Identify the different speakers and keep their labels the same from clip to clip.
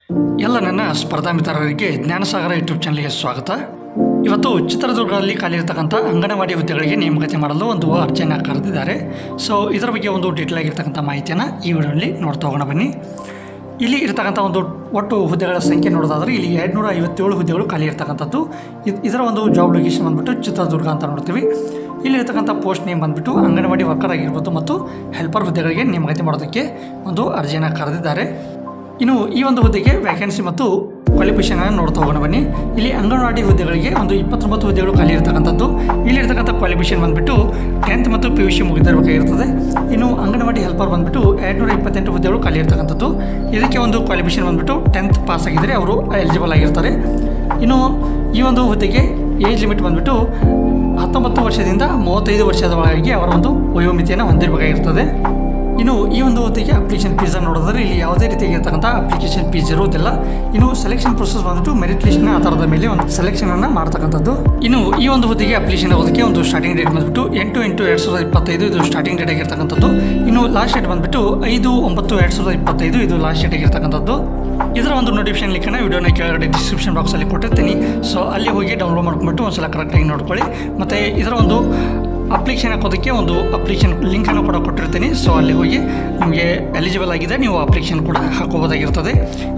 Speaker 1: ಎಲ್ಲ ನನ್ನ ಸ್ಪರ್ಧಾ ಮಿತ್ರರಿಗೆ ಜ್ಞಾನಸಾಗರ ಯೂಟ್ಯೂಬ್ ಚಾನಲ್ಗೆ ಸ್ವಾಗತ. ಇವತ್ತು ಚಿತ್ರದುರ್ಗದಲ್ಲಿ ಖಾಲಿರ್ತಕ್ಕಂಥ ಅಂಗನವಾಡಿ ಹುದ್ದೆಗಳಿಗೆ ನೇಮಕಾತಿ ಮಾಡಲು ಒಂದು ಅರ್ಜಿಯನ್ನು ಕರೆದಿದ್ದಾರೆ. ಸೊ ಇದರ ಬಗ್ಗೆ ಒಂದು ಡೀಟೇಲ್ ಆಗಿರ್ತಕ್ಕಂಥ ಮಾಹಿತಿಯನ್ನು ಈ ವಿಡಿಯೋದಲ್ಲಿ ನೋಡ್ತಾ ಹೋಗೋಣ ಬನ್ನಿ. ಇಲ್ಲಿ ಇರ್ತಕ್ಕಂಥ ಒಂದು ಒಟ್ಟು ಹುದ್ದೆಗಳ ಸಂಖ್ಯೆ ನೋಡೋದಾದರೆ ಇಲ್ಲಿ 257 ಹುದ್ದೆಗಳು ಖಾಲಿ ಇರ್ತಕ್ಕಂಥದ್ದು. ಇದರ ಒಂದು ಜಾಬ್ ಲೊಕೇಶನ್ ಬಂದುಬಿಟ್ಟು ಚಿತ್ರದುರ್ಗ ಅಂತ ನೋಡ್ತೀವಿ. ಇಲ್ಲಿರ್ತಕ್ಕಂಥ ಪೋಸ್ಟ್ ನೇಮ್ ಬಂದುಬಿಟ್ಟು ಅಂಗನವಾಡಿ ವರ್ಕರ್ ಆಗಿರ್ಬೋದು ಮತ್ತು ಹೆಲ್ಪರ್ ಹುದ್ದೆಗಳಿಗೆ ನೇಮಕಾತಿ ಮಾಡೋದಕ್ಕೆ ಒಂದು ಅರ್ಜಿಯನ್ನು ಕರೆದಿದ್ದಾರೆ. ಇನ್ನು ಈ ಒಂದು ಹುದ್ದೆಗೆ ವ್ಯಾಕೆನ್ಸಿ ಮತ್ತು ಕ್ವಾಲಿಫಿಕೇಷನ್ ನೋಡ್ತಾ ಹೋಗೋಣ ಬನ್ನಿ. ಇಲ್ಲಿ ಅಂಗನವಾಡಿ ಹುದ್ದೆಗಳಿಗೆ ಒಂದು 29 ಹುದ್ದೆಗಳು ಖಾಲಿ ಇರ್ತಕ್ಕಂಥದ್ದು. ಇಲ್ಲಿರ್ತಕ್ಕಂಥ ಕ್ವಾಲಿಫಿಕೇಷನ್ ಬಂದುಬಿಟ್ಟು 10th ಮತ್ತು PUC ಮುಗಿದಿರಬೇಕಾಗಿರ್ತದೆ. ಇನ್ನು ಅಂಗನವಾಡಿ ಹೆಲ್ಪರ್ ಬಂದುಬಿಟ್ಟು 228 ಹುದ್ದೆಗಳು ಖಾಲಿ ಇರ್ತಕ್ಕಂಥದ್ದು. ಇದಕ್ಕೆ ಒಂದು ಕ್ವಾಲಿಫಿಕೇಷನ್ ಬಂದುಬಿಟ್ಟು 10th ಪಾಸ್ ಆಗಿದ್ದರೆ ಅವರು ಎಲಿಜಿಬಲ್ ಆಗಿರ್ತಾರೆ. ಇನ್ನು ಈ ಒಂದು ಹುದ್ದೆಗೆ ಏಜ್ ಲಿಮಿಟ್ ಬಂದುಬಿಟ್ಟು 19 ವರ್ಷದಿಂದ 35 ವರ್ಷದವರೆಗೆ ಅವರ ಒಂದು ವಯೋಮಿತಿಯನ್ನು ಹೊಂದಿರಬೇಕಾಗಿರ್ತದೆ. ಇನ್ನು ಈ ಒಂದು ಹುದ್ದೆಗೆ ಅಪ್ಲಿಕೇಶನ್ ಫೀಸನ್ನು ನೋಡಿದ್ರೆ ಇಲ್ಲಿ ಯಾವುದೇ ರೀತಿಯಾಗಿರ್ತಕ್ಕಂಥ ಅಪ್ಲಿಕೇಶನ್ ಫೀಸ್ ಇರುವುದಿಲ್ಲ. ಇನ್ನು ಸೆಲೆಕ್ಷನ್ ಪ್ರೊಸೆಸ್ ಬಂದುಬಿಟ್ಟು ಮೆರಿಟ್ ಲಿಸ್ಟ್ನ ಆಧಾರದ ಮೇಲೆ ಒಂದು ಸೆಲೆಕ್ಷನನ್ನು ಮಾಡ್ತಕ್ಕಂಥದ್ದು. ಇನ್ನು ಈ ಒಂದು ಹುದ್ದೆಗೆ ಅಪ್ಲಿಕೇಶನ್ ಆಗೋದಕ್ಕೆ ಒಂದು ಸ್ಟಾರ್ಟಿಂಗ್ ಡೇಟ್ ಬಂದುಬಿಟ್ಟು 8/8/2025 ಇದು ಸ್ಟಾರ್ಟಿಂಗ್ ಡೇಟ್ ಆಗಿರ್ತಕ್ಕಂಥದ್ದು. ಇನ್ನು ಲಾಸ್ಟ್ ಡೇಟ್ ಬಂದುಬಿಟ್ಟು 5/9/2025 ಇದು ಲಾಸ್ಟ್ ಡೇಟ್ ಆಗಿರ್ತಕ್ಕಂಥದ್ದು. ಇದರ ಒಂದು ನೋಟಿಫಿಕೇಶನ್ ಲಿಂಕನ್ನು ವಿಡಿಯೋನ ಕೆಳಗಡೆ ಡಿಸ್ಕ್ರಿಪ್ಷನ್ ಬಾಕ್ಸಲ್ಲಿ ಕೊಟ್ಟಿರ್ತೀನಿ. ಸೊ ಅಲ್ಲಿ ಹೋಗಿ ಡೌನ್ಲೋಡ್ ಮಾಡ್ಕೊಂಡ್ಬಿಟ್ಟು ಒಂದು ಸಲ ಕರೆಕ್ಟಾಗಿ ನೋಡ್ಕೊಳ್ಳಿ. ಮತ್ತು ಇದರ ಒಂದು ಅಪ್ಲಿಕೇಶನ್ ಹಾಕೋದಕ್ಕೆ ಒಂದು ಅಪ್ಲಿಕೇಶನ್ ಲಿಂಕನ್ನು ಕೂಡ ಕೊಟ್ಟಿರ್ತೀನಿ. ಸೊ ಅಲ್ಲಿ ಹೋಗಿ ನಿಮಗೆ ಎಲಿಜಿಬಲ್ ಆಗಿದೆ ನೀವು ಅಪ್ಲಿಕೇಶನ್ ಕೂಡ ಹಾಕೋಬೋದಾಗಿರ್ತದೆ.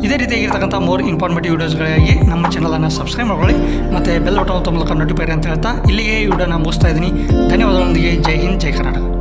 Speaker 1: ಇದೇ ರೀತಿಯಾಗಿರ್ತಕ್ಕಂಥ ಮೋರ್ ಇನ್ಫಾರ್ಮೇಟಿವ್ ವೀಡಿಯೋಸ್ಗಳಿಗಾಗಿ ನಮ್ಮ ಚಾನಲನ್ನು ಸಬ್ಸ್ಕ್ರೈಬ್ ಮಾಡ್ಕೊಳ್ಳಿ ಮತ್ತು ಬೆಲ್ ಬಟನ್ ಮೂಲಕ ನೋಟಿಫೈ ಅಂತ ಹೇಳ್ತಾ ಇಲ್ಲಿಗೆ ಈ ವಿಡಿಯೋನ ಮುಗಿಸ್ತಾ ಇದ್ದೀನಿ. ಧನ್ಯವಾದಗಳೊಂದಿಗೆ ಜೈ ಹಿಂದ್, ಜೈ ಕರ್ನಾಟಕ.